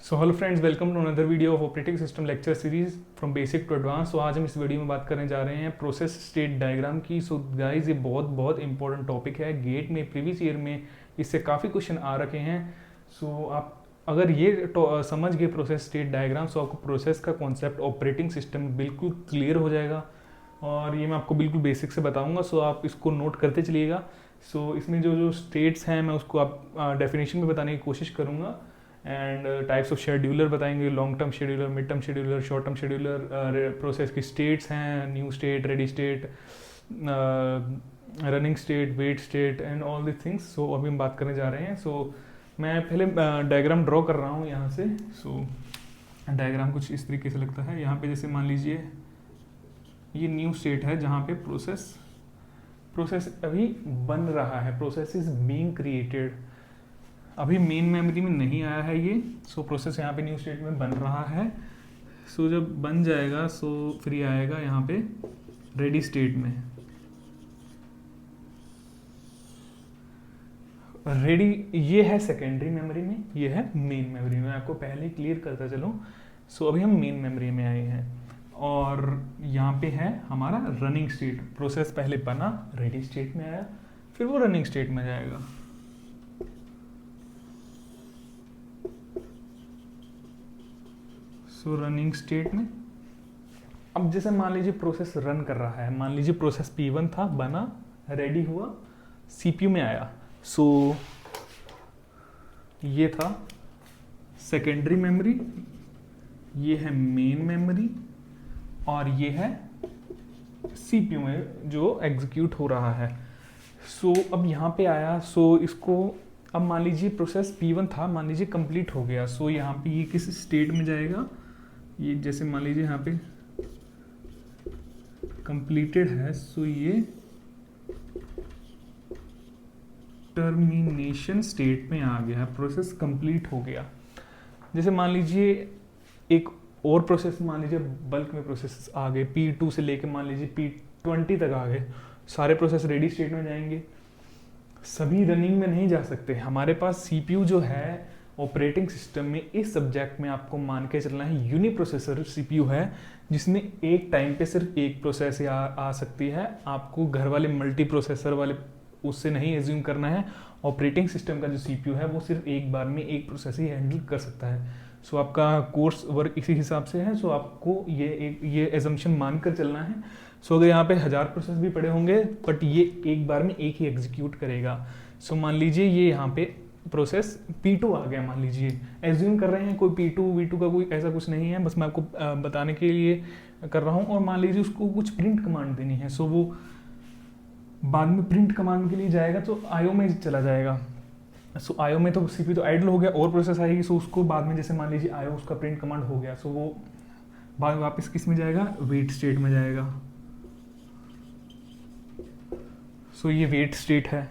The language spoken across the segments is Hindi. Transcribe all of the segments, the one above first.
So hello friends, welcome to another video of operating system lecture series from basic to advance. तो आज हम इस वीडियो में बात करने जा रहे हैं प्रोसेस स्टेट डायग्राम की। सो गाइस, ये बहुत बहुत इंपॉर्टेंट टॉपिक है। गेट में प्रीवियस ईयर में इससे काफ़ी क्वेश्चन आ रखे हैं। सो आप अगर ये समझ गए प्रोसेस स्टेट डायग्राम, सो आपको प्रोसेस का कॉन्सेप्ट ऑपरेटिंग सिस्टम बिल्कुल क्लियर हो जाएगा। और ये मैं आपको बिल्कुल बेसिक से बताऊंगा, सो आप इसको नोट करते चलिएगा। सो इसमें जो जो स्टेट्स हैं मैं उसको आप डेफिनेशन में बताने की कोशिश करूँगा। एंड टाइप्स ऑफ शेड्यूलर बताएंगे, long term scheduler, mid term scheduler, short term scheduler, process की स्टेट्स हैं, new state, ready state, running state, wait state and all the things. So अभी हम बात करने जा रहे हैं। सो मैं पहले डायग्राम ड्रॉ कर रहा हूँ यहाँ से। सो डायग्राम कुछ इस तरीके से लगता है। यहाँ पे जैसे मान लीजिए ये न्यू स्टेट है जहाँ पे प्रोसेस अभी बन रहा है, प्रोसेस इज बीइंग क्रिएटेड। अभी मेन मेमोरी में नहीं आया है ये। सो प्रोसेस यहाँ पे न्यू स्टेट में बन रहा है। सो जब बन जाएगा सो फिर ये आएगा यहाँ पे रेडी स्टेट में। रेडी ये है सेकेंडरी मेमोरी में, ये है मेन मेमोरी में। आपको पहले क्लियर करता चलूँ। सो अभी हम मेन मेमोरी में आए हैं और यहाँ पे है हमारा रनिंग स्टेट। प्रोसेस पहले बना, रेडी स्टेट में आया, फिर वो रनिंग स्टेट में जाएगा। सो रनिंग स्टेट में अब जैसे मान लीजिए प्रोसेस रन कर रहा है। मान लीजिए प्रोसेस P1 था, बना, रेडी हुआ, CPU में आया। सो ये था सेकेंडरी मेमोरी, ये है मेन मेमोरी और ये है CPU में जो एग्जीक्यूट हो रहा है। सो अब यहाँ पे आया। सो इसको अब मान लीजिए प्रोसेस P1 था, मान लीजिए कंप्लीट हो गया। सो यहाँ पे ये किस स्टेट में जाएगा, ये जैसे मान लीजिए यहाँ पे कंप्लीटेड है। सो ये टर्मिनेशन स्टेट में आ गया, प्रोसेस कंप्लीट हो गया। जैसे मान लीजिए एक और प्रोसेस, मान लीजिए बल्क में प्रोसेस आ गए, P2 से लेके मान लीजिए P20 तक आ गए। सारे प्रोसेस रेडी स्टेट में जाएंगे, सभी रनिंग में नहीं जा सकते। हमारे पास CPU जो है ऑपरेटिंग सिस्टम में, इस सब्जेक्ट में आपको मान के चलना है यूनिप्रोसेसर CPU है, जिसमें एक टाइम पे सिर्फ एक प्रोसेस आ सकती है। आपको घर वाले मल्टी प्रोसेसर वाले उससे नहीं एज्यूम करना है। ऑपरेटिंग सिस्टम का जो CPU है वो सिर्फ एक बार में एक प्रोसेस ही हैंडल कर सकता है। सो आपका कोर्स वर्क इसी हिसाब से है। सो आपको ये एजम्पशन मानकर चलना है। सो अगर यहाँ पे 1000 प्रोसेस भी पड़े होंगे बट ये एक बार में एक ही एग्जीक्यूट करेगा। सो मान लीजिए ये यहाँ पे प्रोसेस P2 आ गया, मान लीजिए एज्यूम कर रहे हैं कोई P2 V2 का कोई ऐसा कुछ नहीं है, बस मैं आपको बताने के लिए कर रहा हूँ। और मान लीजिए उसको कुछ प्रिंट कमांड देनी है। सो वो बाद में प्रिंट कमांड के लिए जाएगा तो IO में चला जाएगा। सो IO में तो CPU तो आइडल हो गया और प्रोसेस आएगी। सो उसको बाद में जैसे मान लीजिए IO उसका प्रिंट कमांड हो गया, सो वो बाद वापस किस में जाएगा, वेट स्टेट में जाएगा। सो ये वेट स्टेट है,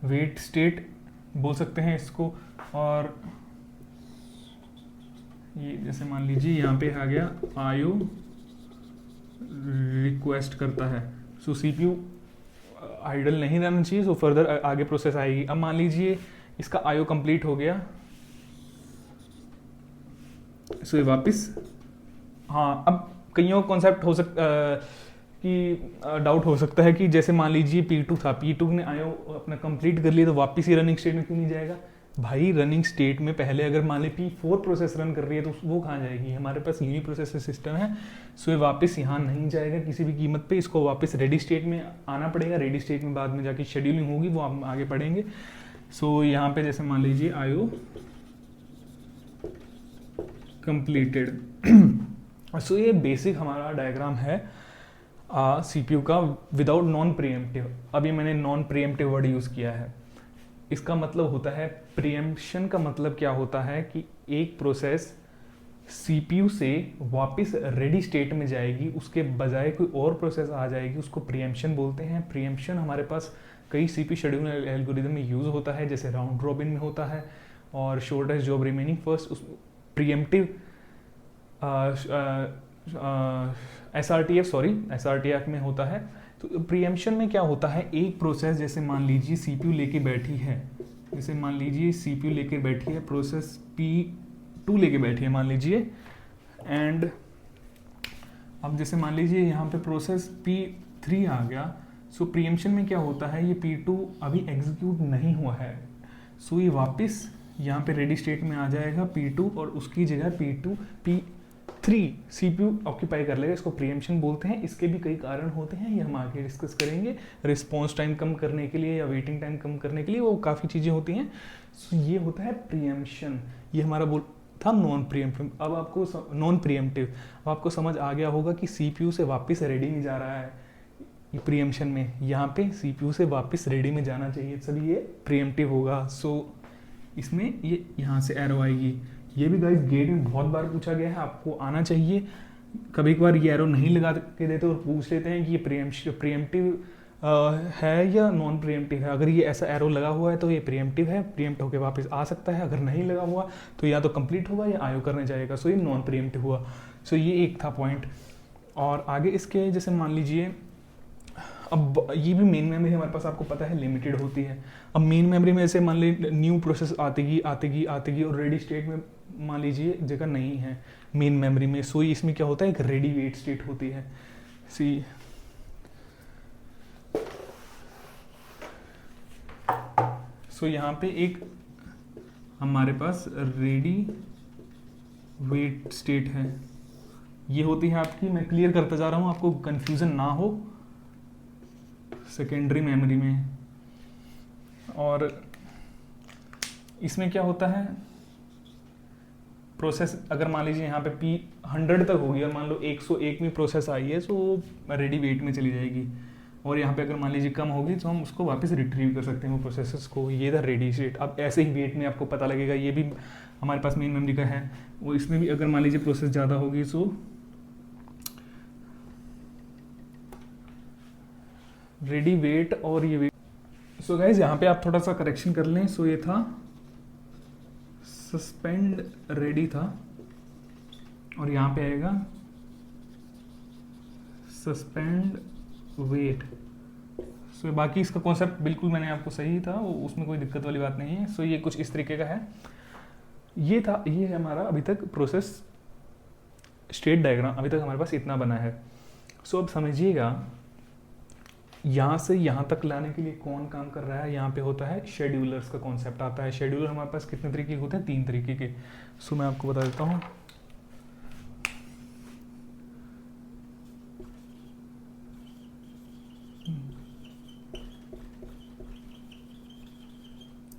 वेट स्टेट बोल सकते हैं इसको। और ये जैसे मान लीजिए यहाँ पे आ गया IO रिक्वेस्ट करता है। सो CPU आइडल नहीं रहना चाहिए। सो फर्दर आगे प्रोसेस आएगी। अब मान लीजिए इसका IO कंप्लीट हो गया। सो ये वापस, हाँ, अब कईयों कॉन्सेप्ट हो सकता कि डाउट हो सकता है कि जैसे मान लीजिए P2 था, P2 ने IO अपना कंप्लीट कर लिया तो वापस ही रनिंग स्टेट में क्यों नहीं जाएगा। भाई रनिंग स्टेट में पहले अगर मान ली P4 प्रोसेस रन कर रही है तो वो कहाँ जाएगी, हमारे पास यूनी प्रोसेसर सिस्टम है। सो ये वापस यहाँ नहीं जाएगा किसी भी कीमत पे। इसको वापस रेडी स्टेट में आना पड़ेगा। रेडी स्टेट में बाद में जाके शेड्यूलिंग होगी, वो हम आगे पढ़ेंगे। सो यहाँ पे जैसे मान लीजिए IO कंप्लीटेड। सो ये बेसिक हमारा डायग्राम है CPU का विदाउट नॉन प्रीएम्प्टिव। अभी मैंने नॉन प्रीएम्प्टिव वर्ड यूज़ किया है। इसका मतलब होता है, प्रीएम्पशन का मतलब क्या होता है कि एक प्रोसेस CPU से वापस रेडी स्टेट में जाएगी, उसके बजाय कोई और प्रोसेस आ जाएगी, उसको प्रीएम्पशन बोलते हैं। प्रीएम्पशन हमारे पास कई CPU शेड्यूल एल्गोरिदम में यूज़ होता है, जैसे राउंड रॉबिन में होता है और शॉर्टेस्ट जॉब रिमेनिंग फर्स्ट। उस प्रीएम्प्टिव SRTF में होता है। तो प्रीएम्पशन में क्या होता है, एक प्रोसेस जैसे मान लीजिए CPU लेके बैठी है, जैसे मान लीजिए CPU लेके बैठी है, प्रोसेस P2 लेके बैठी है मान लीजिए, एंड अब जैसे मान लीजिए यहाँ पे प्रोसेस P3 आ गया। सो प्रीएम्पशन में क्या होता है, ये P2 अभी एग्जीक्यूट नहीं हुआ है, सो ये वापस यहाँ पे रेडी स्टेट में आ जाएगा P2, और उसकी जगह P3 CPU ऑक्यूपाई कर लेगा। इसको प्रीएम्पशन बोलते हैं। इसके भी कई कारण होते हैं, ये हम आगे डिस्कस करेंगे। रिस्पॉन्स टाइम कम करने के लिए या वेटिंग टाइम कम करने के लिए वो काफ़ी चीज़ें होती हैं। सो ये होता है प्रीएम्पशन। ये हमारा था नॉन प्रीएम्प्टिव। अब आपको नॉन प्रीएम्प्टिव अब आपको समझ आ गया होगा कि CPU से वापस रेडी में जा रहा है। ये प्रीएम्पशन में यहाँ पे CPU से वापस रेडी में जाना चाहिए, तभी ये प्रीएम्प्टिव होगा। सो इसमें ये यहाँ से एरो आएगी। ये भी गाइस गेट में बहुत बार पूछा गया है, आपको आना चाहिए। कभी कभार ये एरो नहीं लगा के देते और पूछ लेते हैं कि ये प्रीएम्प्टिव है या नॉन प्रीएम्प्टिव है। अगर ये ऐसा एरो लगा हुआ है तो ये प्रीएम्प्टिव है, प्रीएम्प्ट होकर वापस आ सकता है। अगर नहीं लगा हुआ तो या तो कंप्लीट होगा या आयो करने जाएगा। सो ये नॉन प्रीएम्प्टिव हुआ। सो ये एक था पॉइंट। और आगे इसके जैसे मान लीजिए, अब ये भी मेन मेमोरी हमारे पास आपको पता है लिमिटेड होती है। अब मेन मेमोरी में ऐसे मान लीजिए न्यू प्रोसेस आतेगी और रेडी स्टेट में मान लीजिए जगह नहीं है मेन मेमोरी में। सो इसमें क्या होता है, एक रेडी वेट स्टेट होती है। सो यहाँ पे एक हमारे पास रेडी वेट स्टेट है, ये होती है आपकी। मैं क्लियर करता जा रहा हूँ, आपको कंफ्यूजन ना हो, सेकेंडरी मेमोरी में। और इसमें क्या होता है, प्रोसेस अगर मान लीजिए यहाँ पे P100 तक होगी और मान लो 101वीं प्रोसेस आई है, तो रेडी वेट में चली जाएगी। और यहाँ पे अगर मान लीजिए कम होगी तो हम उसको वापस रिट्रीव कर सकते हैं वो प्रोसेसेस को। ये था रेडी स्टेट। अब ऐसे ही वेट में आपको पता लगेगा, ये भी हमारे पास मेन मेमोरी का है। वो इसमें भी अगर मान लीजिए प्रोसेस ज़्यादा होगी सो रेडी वेट और ये वेट। सो गाइज यहाँ पे आप थोड़ा सा करेक्शन कर लें। सो ये था सस्पेंड रेडी था, और यहाँ पे आएगा सस्पेंड वेट। सो बाकी इसका कॉन्सेप्ट बिल्कुल मैंने आपको सही था, उसमें कोई दिक्कत वाली बात नहीं है। सो ये कुछ इस तरीके का है। ये था, ये है हमारा अभी तक प्रोसेस स्टेट डायग्राम। अभी तक हमारे पास इतना बना है। सो अब समझिएगा, यहाँ से यहाँ तक लाने के लिए कौन काम कर रहा है। यहाँ पे होता है शेड्यूलर्स का कॉन्सेप्ट आता है। शेड्यूलर हमारे पास कितने तरीके के होते हैं, 3 तरीके के। सो मैं आपको बता देता हूँ।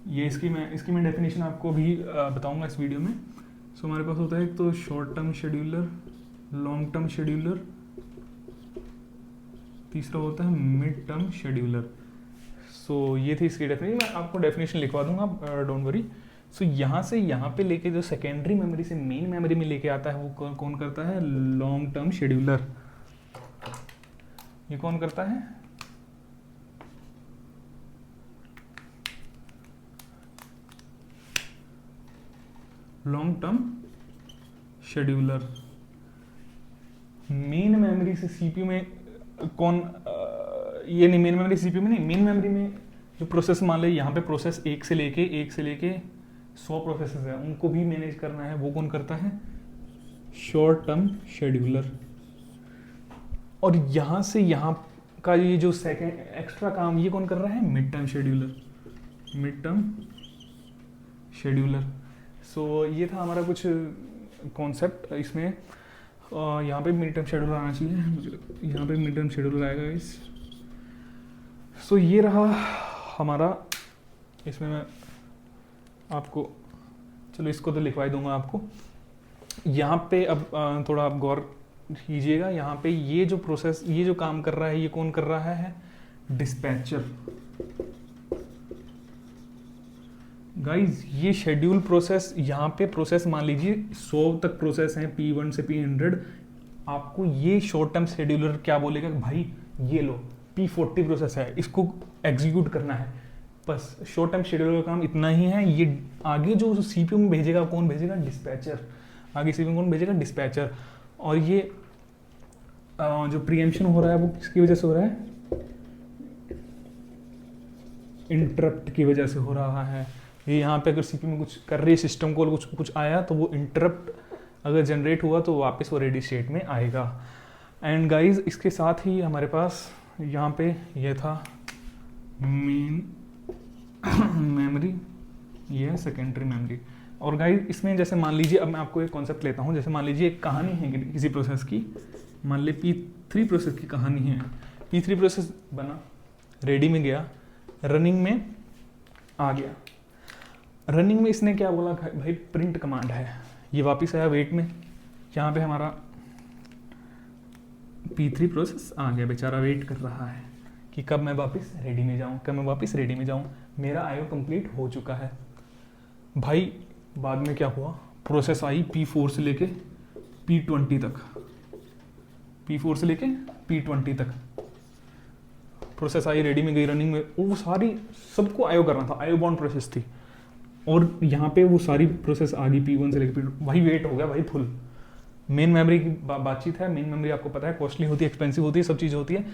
ये इसकी मैं डेफिनेशन आपको अभी बताऊंगा इस वीडियो में। सो हमारे पास होता है एक तो short term scheduler, long term scheduler, तीसरा होता है मिड टर्म शेड्यूलर। सो ये थी इसकी डेफिनेशन। मैं आपको डेफिनेशन लिखवा दूंगा, डोंट वरी। सो यहाँ से यहाँ पे लेके जो सेकेंडरी मेमोरी से मेन मेमोरी में लेके आता है वो कौन करता है, लॉन्ग टर्म शेड्यूलर। ये कौन करता है, long term scheduler. Main memory से सीपीयू में कौन ये नहीं, मेन मेमोरी सीपीयू में नहीं, मेन मेमोरी में जो प्रोसेस मान ले यहाँ पे प्रोसेस एक से लेके 100 प्रोसेसेस है, उनको भी मैनेज करना है, वो कौन करता है, शॉर्ट टर्म शेड्यूलर। और यहाँ से यहाँ का ये जो सेकेंड एक्स्ट्रा काम ये कौन कर रहा है, mid term scheduler, mid term scheduler. So ये था हमारा कुछ कॉन्सेप्ट। इसमें यहाँ पे मिड टर्म शेड्यूलर आना चाहिए, यहाँ पे मिड टर्म शेड्यूलर आएगा इस। सो ये रहा हमारा, इसमें मैं आपको, चलो इसको तो लिखवा ही दूंगा आपको। यहाँ पे अब थोड़ा आप गौर कीजिएगा, यहाँ पे ये जो प्रोसेस, ये जो काम कर रहा है, ये कौन कर रहा है, डिस्पैचर। गाइज ये शेड्यूल प्रोसेस, यहाँ पे प्रोसेस मान लीजिए 100 तक प्रोसेस हैं, P1 से P100। आपको ये शॉर्ट टर्म शेड्यूलर क्या बोलेगा, भाई ये लो P40 प्रोसेस है, इसको एग्जीक्यूट करना है। बस शॉर्ट टर्म शेड्यूलर का काम इतना ही है। ये आगे जो सीपीयू में भेजेगा, कौन भेजेगा, डिस्पैचर। आगे सीपीयू में कौन भेजेगा, डिस्पैचर। और ये जो प्रीएम्पशन हो रहा है वो किसकी वजह से हो रहा है, इंटरप्ट की वजह से हो रहा है। ये यहाँ पे अगर सीपीयू में कुछ कर रही है, सिस्टम कॉल कुछ आया तो वो इंटरप्ट अगर जनरेट हुआ तो वापस वो रेडी स्टेट में आएगा। एंड गाइज इसके साथ ही हमारे पास यहाँ पे ये था मेन मेमोरी, ये है सेकेंडरी मेमोरी। और गाइज इसमें जैसे मान लीजिए, अब मैं आपको एक कॉन्सेप्ट लेता हूँ, जैसे मान लीजिए एक कहानी है किसी प्रोसेस की, मान ली P3 प्रोसेस की कहानी है। P3 प्रोसेस बना, रेडी में गया, रनिंग में आ गया। रनिंग में इसने क्या बोला, भाई प्रिंट कमांड है, ये वापस आया वेट में। यहाँ पे हमारा P3 प्रोसेस आ गया, बेचारा वेट कर रहा है कि कब मैं वापस रेडी में जाऊँ, कब मैं वापस रेडी में जाऊँ। मेरा आईओ कंप्लीट हो चुका है। भाई बाद में क्या हुआ, प्रोसेस आई P4 से लेके P20 तक, P4 से लेके P20 तक प्रोसेस आई, रेडी में गई, रनिंग में, वो सारी सबको आईओ करना था, आईओ बाउंड प्रोसेस थी। और यहाँ पे वो सारी प्रोसेस आ गई P1 से लेके P2, भाई वेट हो गया भाई फुल। मेन मेमोरी की बातचीत है, मेन मेमोरी आपको पता है कॉस्टली होती है, एक्सपेंसिव होती है, सब चीज़ होती है।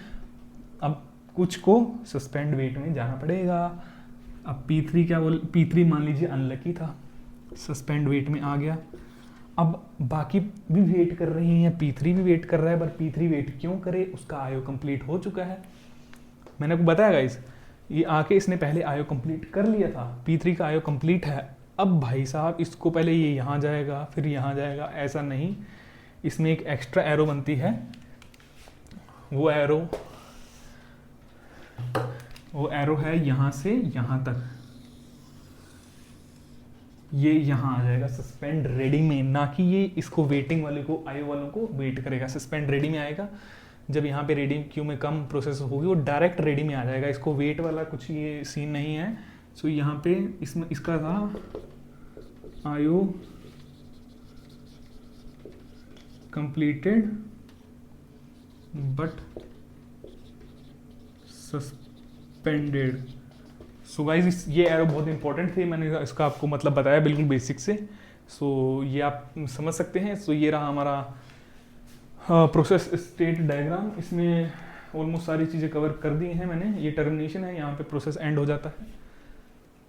अब कुछ को सस्पेंड वेट में जाना पड़ेगा। अब P3 क्या बोल, P3 मान लीजिए अनलकी था, सस्पेंड वेट में आ गया। अब बाकी भी वेट कर रही हैं, P3 भी वेट कर रहा है, पर P3 वेट क्यों करे, उसका आईओ कंप्लीट हो चुका है। मैंने आपको बताया गाइस, ये आके इसने पहले आईओ कंप्लीट कर लिया था, P3 का आईओ कंप्लीट है। अब भाई साहब इसको पहले ये यहाँ जाएगा फिर यहाँ जाएगा, ऐसा नहीं, इसमें एक एक्स्ट्रा एरो बनती है। वो एरो है यहाँ से यहाँ तक, ये यहाँ आ जाएगा सस्पेंड रेडी में, ना कि ये इसको वेटिंग वाले को, आईओ वालों को वेट करेगा। सस्पेंड रेडी में आएगा, जब यहाँ पे रेडी क्यू में कम प्रोसेस होगी वो डायरेक्ट रेडी में आ जाएगा, इसको वेट वाला कुछ ये सीन नहीं है। सो यहाँ पे इसमें इसका था IO completed but suspended. So guys ये एरो बहुत इंपॉर्टेंट थी, मैंने इसका आपको मतलब बताया बिल्कुल बेसिक से। सो ये आप समझ सकते हैं। सो ये रहा हमारा प्रोसेस स्टेट डायग्राम, इसमें ऑलमोस्ट सारी चीज़ें कवर कर दी हैं मैंने। ये टर्मिनेशन है, यहाँ पे प्रोसेस एंड हो जाता है।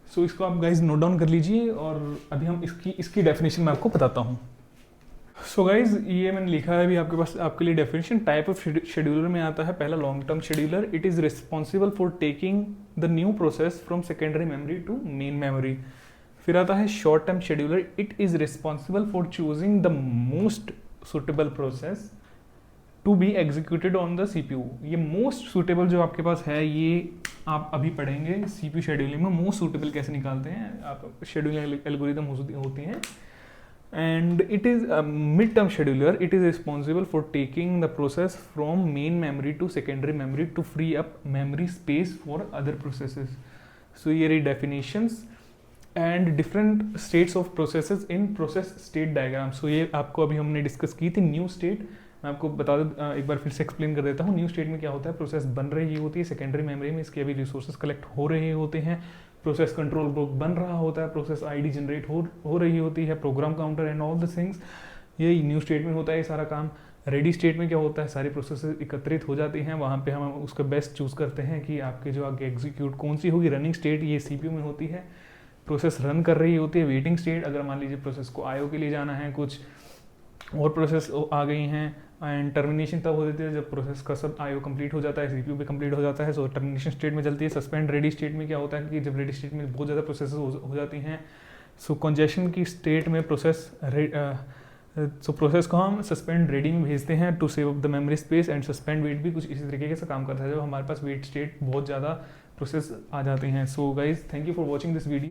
सो इसको आप गाइज नोट डाउन कर लीजिए, और अभी हम इसकी डेफिनेशन मैं आपको बताता हूँ। सो गाइज ये मैंने लिखा है अभी आपके पास, आपके लिए डेफिनेशन। टाइप ऑफ शेड्यूलर में आता है पहला long term scheduler, it is responsible for taking the new process from secondary memory to main memory. फिर आता है short term scheduler, it is responsible for choosing the most suitable process to be executed on the CPU। ये मोस्ट सुटेबल जो आपके पास है, ये आप अभी पढ़ेंगे CPU शेड्यूलिंग में मोस्ट सुटेबल कैसे निकालते हैं, आप शेड्यूलिंग एल्गोरिदम होती हैं। And it is mid term scheduler, it is responsible for taking the process from main memory to secondary memory to free up memory space for other processes. So ये रही definitions and different states of processes in process state diagram. So ये आपको अभी हमने डिस्कस की थी न्यू स्टेट। मैं आपको बता दूं, एक बार फिर से एक्सप्लेन कर देता हूँ। न्यू स्टेट में क्या होता है, प्रोसेस बन रही होती है सेकेंडरी मेमोरी में, इसके अभी रिसोर्सेज कलेक्ट हो रहे होते हैं, प्रोसेस कंट्रोल ब्लॉक बन रहा होता है, प्रोसेस आईडी जनरेट हो रही होती है, program counter and all the things, ये न्यू स्टेट में होता है ये सारा काम। रेडी स्टेट में क्या होता है, सारी प्रोसेस एकत्रित हो जाती हैं, वहाँ पे हम उसका बेस्ट चूज़ करते हैं कि आपके जो आगे एग्जीक्यूट कौन सी होगी। रनिंग स्टेट ये CPU में होती है, प्रोसेस रन कर रही होती है। वेटिंग स्टेट, अगर मान लीजिए प्रोसेस को आईओ के लिए जाना है, कुछ और प्रोसेस आ गई हैं। एंड टर्मिनेशन तब हो जाती है जब प्रोसेस का सब आईओ कंप्लीट हो जाता है, CPU भी कंप्लीट हो जाता है, सो टर्मिनेशन स्टेट में चलती है। सस्पेंड रेडी स्टेट में क्या होता है कि जब रेडी स्टेट में बहुत ज़्यादा प्रोसेस हो जाती हैं, सो कंजेशन की स्टेट में प्रोसेस को हम सस्पेंड रेडी में भेजते हैं to save the memory space. And suspend wait भी कुछ इसी तरीके से काम करता है जब हमारे पास वेट स्टेट बहुत ज़्यादा प्रोसेस आ जाते हैं। So guys thank you for watching this video.